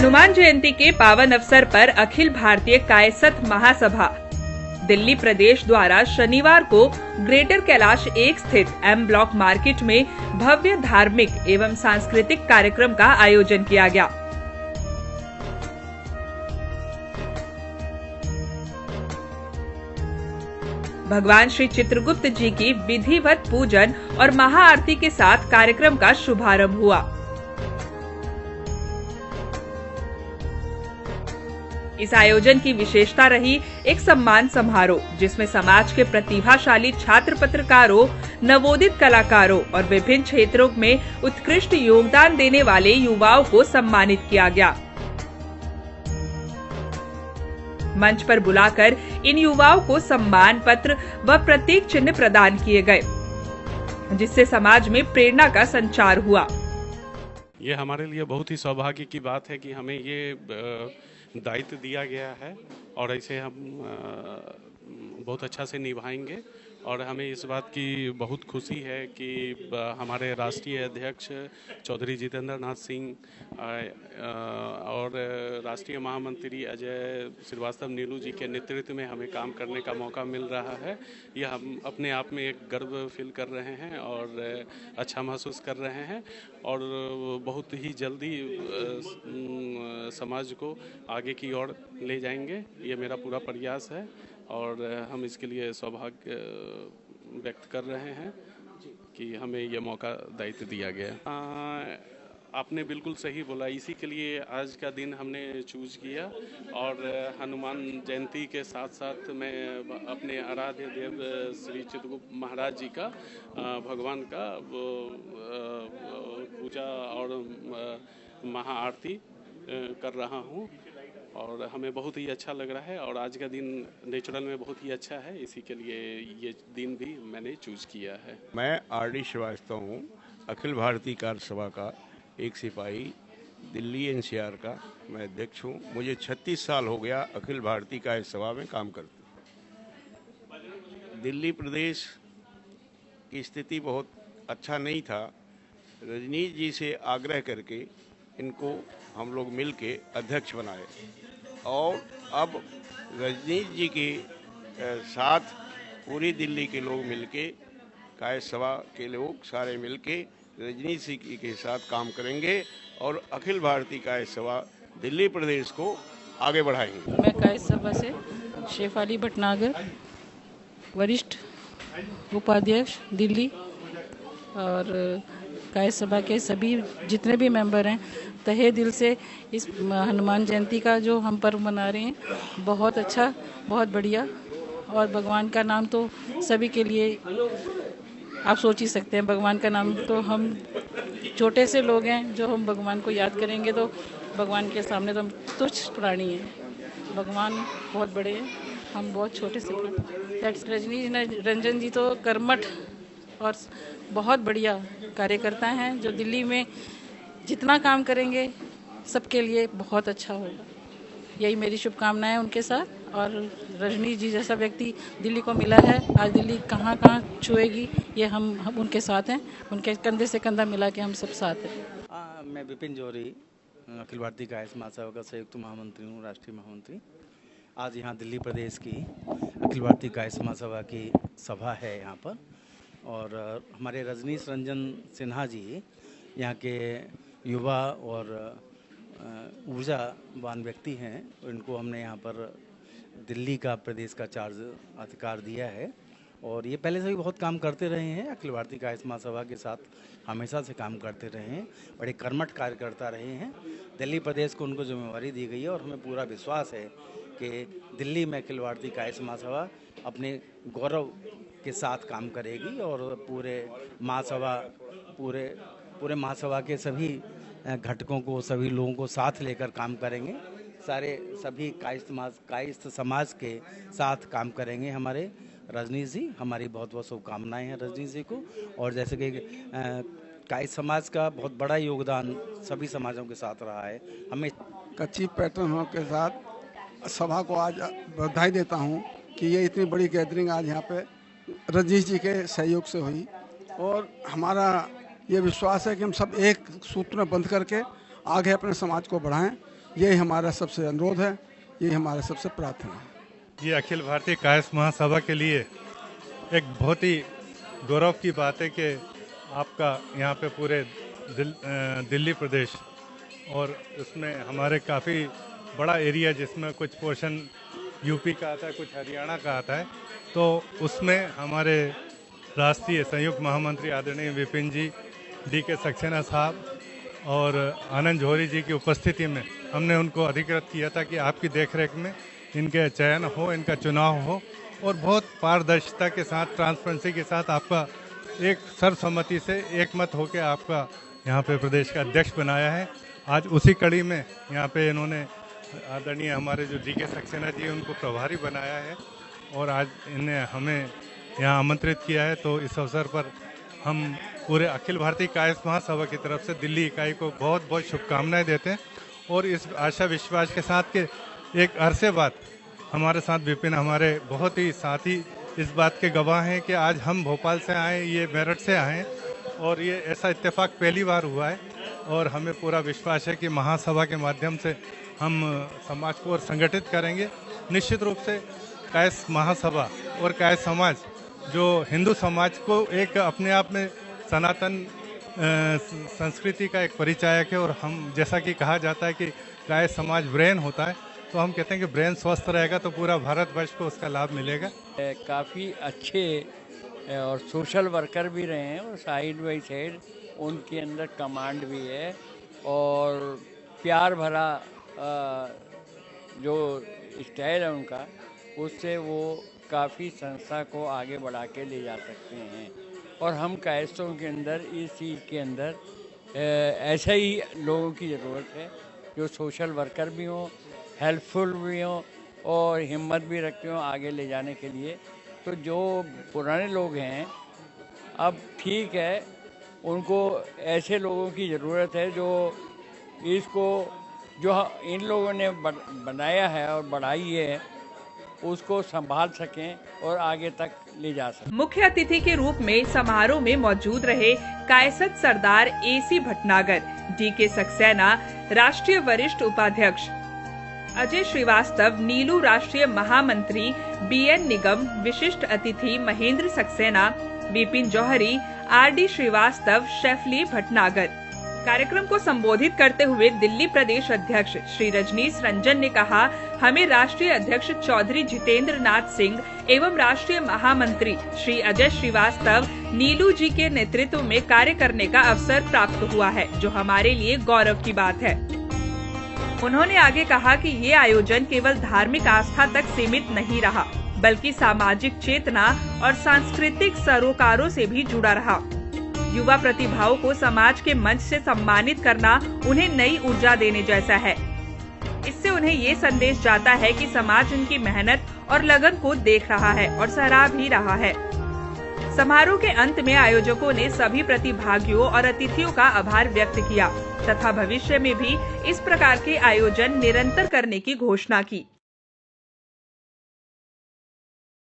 हनुमान जयंती के पावन अवसर पर अखिल भारतीय कायसथ महासभा दिल्ली प्रदेश द्वारा शनिवार को ग्रेटर कैलाश 1 स्थित एम ब्लॉक मार्केट में भव्य धार्मिक एवं सांस्कृतिक कार्यक्रम का आयोजन किया गया। भगवान श्री चित्रगुप्त जी की विधिवत पूजन और महाआरती के साथ कार्यक्रम का शुभारंभ हुआ। इस आयोजन की विशेषता रही एक सम्मान समारोह, जिसमें समाज के प्रतिभाशाली छात्र पत्रकारों, नवोदित कलाकारों और विभिन्न क्षेत्रों में उत्कृष्ट योगदान देने वाले युवाओं को सम्मानित किया गया। मंच पर बुलाकर इन युवाओं को सम्मान पत्र व प्रतीक चिन्ह प्रदान किए गए, जिससे समाज में प्रेरणा का संचार हुआ। ये हमारे लिए बहुत ही सौभाग्य की बात है कि हमें ये दायित्व दिया गया है और ऐसे हम बहुत अच्छा से निभाएंगे। और हमें इस बात की बहुत खुशी है कि हमारे राष्ट्रीय अध्यक्ष चौधरी जितेंद्र नाथ सिंह और राष्ट्रीय महामंत्री अजय श्रीवास्तव नीलू जी के नेतृत्व में हमें काम करने का मौका मिल रहा है। यह हम अपने आप में एक गर्व फील कर रहे हैं और अच्छा महसूस कर रहे हैं और बहुत ही जल्दी समाज को आगे की ओर ले जाएंगे। ये मेरा पूरा प्रयास है और हम इसके लिए सौभाग्य व्यक्त कर रहे हैं कि हमें ये मौका दायित्व दिया गया। आपने बिल्कुल सही बोला, इसी के लिए आज का दिन हमने चूज किया और हनुमान जयंती के साथ साथ मैं अपने आराध्य देव श्री चित्रगुप्त महाराज जी का भगवान का पूजा और महाआरती कर रहा हूँ और हमें बहुत ही अच्छा लग रहा है और आज का दिन नेचुरल में बहुत ही अच्छा है, इसी के लिए ये दिन भी मैंने चूज किया है। मैं आर.डी. श्रीवास्तव हूँ, अखिल भारतीय कार्य सभा का एक सिपाही, दिल्ली एनसीआर का मैं अध्यक्ष हूँ। मुझे 36 साल हो गया अखिल भारतीय कार्य सभा में काम करते। दिल्ली प्रदेश की स्थिति बहुत अच्छा नहीं था। रजनीश जी से आग्रह करके इनको हम लोग मिल के अध्यक्ष बनाए और अब रजनीश जी के साथ पूरी दिल्ली के लोग मिलके कार्य सभा के लोग सारे मिलके रजनीश जी के साथ काम करेंगे और अखिल भारतीय कार्य सभा दिल्ली प्रदेश को आगे बढ़ाएंगे। मैं कार्य सभा से शेफाली भटनागर, वरिष्ठ उपाध्यक्ष दिल्ली, और कार्य सभा के सभी जितने भी मेंबर हैं तहे दिल से इस हनुमान जयंती का जो हम पर्व मना रहे हैं बहुत अच्छा, बहुत बढ़िया। और भगवान का नाम तो सभी के लिए आप सोच ही सकते हैं। भगवान का नाम तो हम छोटे से लोग हैं, जो हम भगवान को याद करेंगे तो भगवान के सामने तो हम तुच्छ प्राणी हैं। भगवान बहुत बड़े हैं, हम बहुत छोटे से प्राणी। रजनी रंजन जी तो कर्मठ और बहुत बढ़िया कार्यकर्ता हैं, जो दिल्ली में जितना काम करेंगे सबके लिए बहुत अच्छा होगा। यही मेरी शुभकामनाएं उनके साथ। और रजनीश जी जैसा व्यक्ति दिल्ली को मिला है, आज दिल्ली कहाँ कहाँ छुएगी, ये हम उनके साथ हैं। उनके कंधे से कंधा मिला के हम सब साथ हैं। मैं विपिन जौहरी, अखिल भारतीय कायस्थ महासभा का संयुक्त महामंत्री हूँ, राष्ट्रीय महामंत्री। आज यहाँ दिल्ली प्रदेश की अखिल भारतीय कायस्थ महासभा की सभा है यहाँ पर, और हमारे रजनीश रंजन सिन्हा जी यहाँ के युवा और ऊर्जावान व्यक्ति हैं। इनको हमने यहाँ पर दिल्ली का प्रदेश का चार्ज अधिकार दिया है और ये पहले से भी बहुत काम करते रहे हैं। अखिल भारतीय कायस्थ महासभा के साथ हमेशा से काम करते रहे हैं, बड़े कर्मठ कार्यकर्ता रहे हैं। दिल्ली प्रदेश को उनको जिम्मेवारी दी गई है और हमें पूरा विश्वास है कि दिल्ली में अखिल भारतीय कायस्थ महासभा अपने गौरव के साथ काम करेगी और पूरे महासभा पूरे महासभा के सभी घटकों को, सभी लोगों को साथ लेकर काम करेंगे। सभी कायस्थ समाज के साथ काम करेंगे हमारे रजनीश जी। हमारी बहुत बहुत शुभकामनाएं हैं रजनीश जी को। और जैसे कि कायस्थ समाज का बहुत बड़ा योगदान सभी समाजों के साथ रहा है। हमें कच्ची पैटर्नों के साथ सभा को आज बधाई देता हूं कि ये इतनी बड़ी गैदरिंग आज यहाँ पे रजनीश जी के सहयोग से हुई और हमारा ये विश्वास है कि हम सब एक सूत्र में बंध करके आगे अपने समाज को बढ़ाएं यही हमारा सबसे अनुरोध है, यही हमारा सबसे प्रार्थना है। ये अखिल भारतीय कायस्थ महासभा के लिए एक बहुत ही गौरव की बात है कि आपका यहाँ पे पूरे दिल्ली प्रदेश और उसमें हमारे काफ़ी बड़ा एरिया जिसमें कुछ पोर्शन यूपी का आता है, कुछ हरियाणा का आता है, तो उसमें हमारे राष्ट्रीय संयुक्त महामंत्री आदरणीय विपिन जी, DK सक्सेना साहब और आनंद जौहरी जी की उपस्थिति में हमने उनको अधिकृत किया था कि आपकी देखरेख में इनके चयन हो, इनका चुनाव हो और बहुत पारदर्शिता के साथ, ट्रांसपेरेंसी के साथ आपका एक सर्वसम्मति से एक मत होकर आपका यहाँ पे प्रदेश का अध्यक्ष बनाया है। आज उसी कड़ी में यहाँ पे इन्होंने आदरणीय हमारे जो DK सक्सेना जी उनको प्रभारी बनाया है और आज इन्हें हमें यहाँ आमंत्रित किया है। तो इस अवसर पर हम पूरे अखिल भारतीय कायस्थ महासभा की तरफ से दिल्ली इकाई को बहुत बहुत शुभकामनाएं देते हैं और इस आशा विश्वास के साथ कि एक अरसे बाद हमारे साथ विपिन हमारे बहुत ही साथी इस बात के गवाह हैं कि आज हम भोपाल से आए, ये मेरठ से आए और ये ऐसा इत्तेफाक पहली बार हुआ है और हमें पूरा विश्वास है कि महासभा के माध्यम से हम समाज को और संगठित करेंगे। निश्चित रूप से कायस्थ महासभा और कायस्थ समाज जो हिंदू समाज को एक अपने आप में सनातन संस्कृति का एक परिचायक है और हम जैसा कि कहा जाता है कि कायस्थ समाज ब्रेन होता है, तो हम कहते हैं कि ब्रेन स्वस्थ रहेगा तो पूरा भारतवर्ष को उसका लाभ मिलेगा। काफ़ी अच्छे और सोशल वर्कर भी रहे हैं और साइड बाई साइड उनके अंदर कमांड भी है और प्यार भरा जो स्टाइल है उनका, उससे वो काफ़ी संस्था को आगे बढ़ा के ले जा सकते हैं। और हम कायस्थों के अंदर इस चीज़ के अंदर ऐसे ही लोगों की ज़रूरत है जो सोशल वर्कर भी हों, हेल्पफुल भी हों और हिम्मत भी रखते हों आगे ले जाने के लिए। तो जो पुराने लोग हैं अब ठीक है, उनको ऐसे लोगों की ज़रूरत है जो इसको जो इन लोगों ने बनाया है और बढ़ाई है उसको संभाल सकें और आगे तक ले जा सकें। मुख्य अतिथि के रूप में समारोह में मौजूद रहे कायस्थ सरदार AC भटनागर, DK सक्सेना राष्ट्रीय वरिष्ठ उपाध्यक्ष, अजय श्रीवास्तव नीलू राष्ट्रीय महामंत्री, BN निगम विशिष्ट अतिथि महेंद्र सक्सेना, विपिन जौहरी, RD श्रीवास्तव, शेफली भटनागर। कार्यक्रम को संबोधित करते हुए दिल्ली प्रदेश अध्यक्ष श्री रजनीश रंजन ने कहा, हमें राष्ट्रीय अध्यक्ष चौधरी जितेंद्र नाथ सिंह एवं राष्ट्रीय महामंत्री श्री अजय श्रीवास्तव नीलू जी के नेतृत्व में कार्य करने का अवसर प्राप्त हुआ है, जो हमारे लिए गौरव की बात है। उन्होंने आगे कहा कि ये आयोजन केवल धार्मिक आस्था तक सीमित नहीं रहा, बल्कि सामाजिक चेतना और सांस्कृतिक सरोकारों से भी जुड़ा रहा। युवा प्रतिभाओं को समाज के मंच से सम्मानित करना उन्हें नई ऊर्जा देने जैसा है। इससे उन्हें ये संदेश जाता है कि समाज उनकी मेहनत और लगन को देख रहा है और सराह भी रहा है। समारोह के अंत में आयोजकों ने सभी प्रतिभागियों और अतिथियों का आभार व्यक्त किया तथा भविष्य में भी इस प्रकार के आयोजन निरंतर करने की घोषणा की।